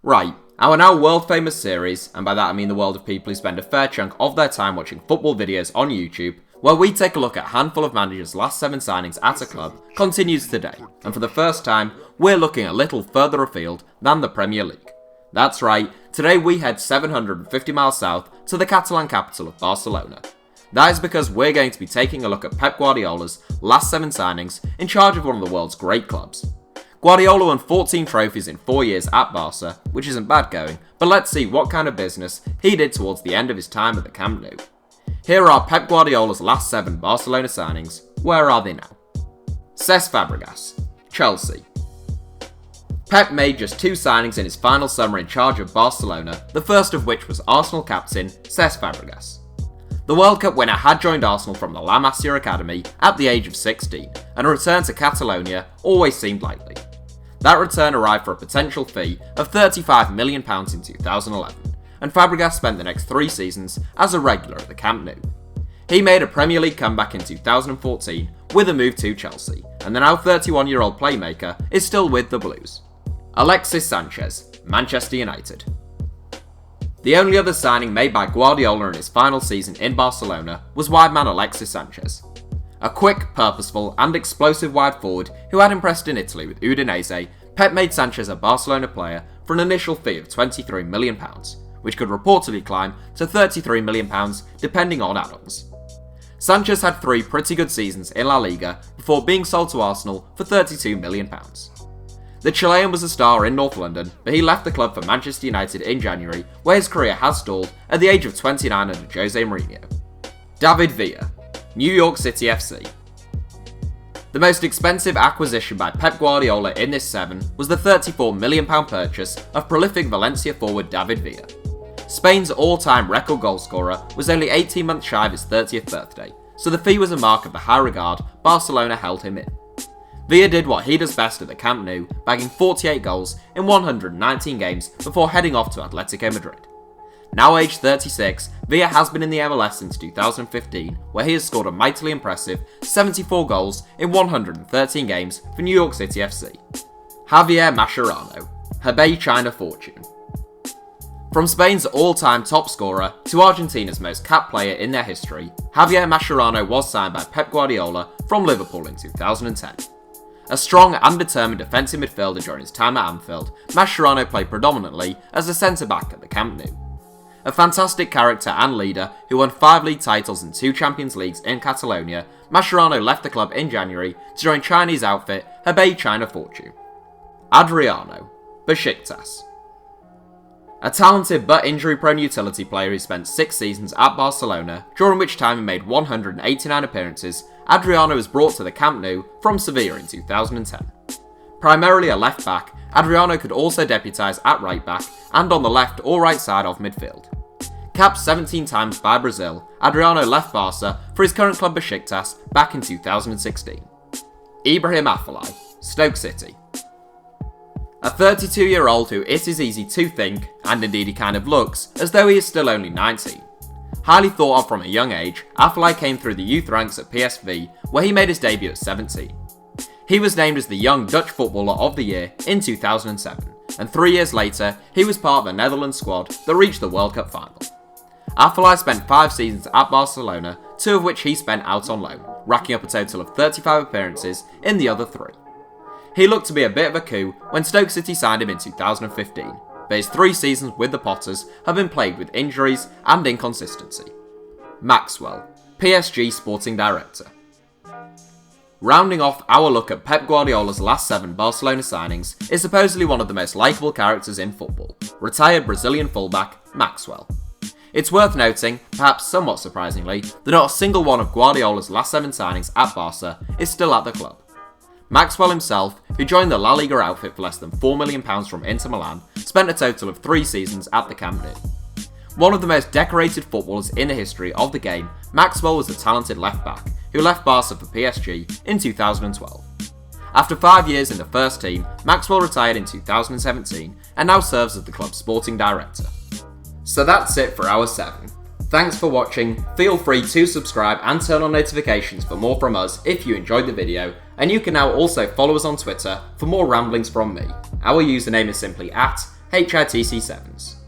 Right, our now world famous series, and by that I mean the world of people who spend a fair chunk of their time watching football videos on YouTube, where we take a look at a handful of managers' last 7 signings at a club, continues today, and for the first time, we're looking a little further afield than the Premier League. That's right, today we head 750 miles south to the Catalan capital of Barcelona. That is because we're going to be taking a look at Pep Guardiola's last 7 signings in charge of one of the world's great clubs. Guardiola won 14 trophies in 4 years at Barca, which isn't bad going, but let's see what kind of business he did towards the end of his time at the Camp Nou. Here are Pep Guardiola's last 7 Barcelona signings. Where are they now? Cesc Fabregas, Chelsea. Pep made just 2 signings in his final summer in charge of Barcelona, the first of which was Arsenal captain Cesc Fabregas. The World Cup winner had joined Arsenal from the La Masia Academy at the age of 16, and a return to Catalonia always seemed likely. That return arrived for a potential fee of £35 million in 2011, and Fabregas spent the next 3 seasons as a regular at the Camp Nou. He made a Premier League comeback in 2014 with a move to Chelsea, and the now 31-year-old playmaker is still with the Blues. Alexis Sanchez, Manchester United. The only other signing made by Guardiola in his final season in Barcelona was wide man Alexis Sanchez. A quick, purposeful and explosive wide forward who had impressed in Italy with Udinese, Pep made Sanchez a Barcelona player for an initial fee of £23 million, which could reportedly climb to £33 million depending on add-ons. Sanchez had 3 pretty good seasons in La Liga before being sold to Arsenal for £32 million. The Chilean was a star in North London, but he left the club for Manchester United in January, where his career has stalled at the age of 29 under Jose Mourinho. David Villa, New York City FC. The most expensive acquisition by Pep Guardiola in this 7 was the £34 million purchase of prolific Valencia forward David Villa. Spain's all-time record goalscorer was only 18 months shy of his 30th birthday, so the fee was a mark of the high regard Barcelona held him in. Villa did what he does best at the Camp Nou, bagging 48 goals in 119 games before heading off to Atletico Madrid. Now aged 36, Villa has been in the MLS since 2015, where he has scored a mightily impressive 74 goals in 113 games for New York City FC. Javier Mascherano, HEBEI China fortune. From Spain's all-time top scorer to Argentina's most capped player in their history, Javier Mascherano was signed by Pep Guardiola from Liverpool in 2010. A strong and determined defensive midfielder during his time at Anfield, Mascherano played predominantly as a centre-back at the Camp Nou. A fantastic character and leader who won 5 league titles and 2 Champions Leagues in Catalonia, Mascherano left the club in January to join Chinese outfit HEBEI China Fortune. Adriano, Besiktas. A talented but injury-prone utility player who spent 6 seasons at Barcelona, during which time he made 189 appearances, Adriano was brought to the Camp Nou from Sevilla in 2010. Primarily a left-back, Adriano could also deputise at right-back and on the left or right side of midfield. Capped 17 times by Brazil, Adriano left Barca for his current club Besiktas back in 2016. Ibrahim Afellay, Stoke City. A 32-year-old who it is easy to think, and indeed he kind of looks, as though he is still only 19. Highly thought of from a young age, Afellay came through the youth ranks at PSV, where he made his debut at 17. He was named as the Young Dutch Footballer of the Year in 2007, and 3 years later, he was part of the Netherlands squad that reached the World Cup final. Afellay spent 5 seasons at Barcelona, 2 of which he spent out on loan, racking up a total of 35 appearances in the other 3. He looked to be a bit of a coup when Stoke City signed him in 2015, but his 3 seasons with the Potters have been plagued with injuries and inconsistency. Maxwell, PSG Sporting Director. Rounding off our look at Pep Guardiola's last 7 Barcelona signings is supposedly one of the most likeable characters in football, retired Brazilian fullback Maxwell. It's worth noting, perhaps somewhat surprisingly, that not a single one of Guardiola's last 7 signings at Barca is still at the club. Maxwell himself, who joined the La Liga outfit for less than £4 million from Inter Milan, spent a total of 3 seasons at the Camp Nou. One of the most decorated footballers in the history of the game, Maxwell was a talented left-back who left Barca for PSG in 2012. After 5 years in the first team, Maxwell retired in 2017 and now serves as the club's sporting director. So that's it for our 7. Thanks for watching, feel free to subscribe and turn on notifications for more from us if you enjoyed the video, and you can now also follow us on Twitter for more ramblings from me. Our username is simply HITC Sevens.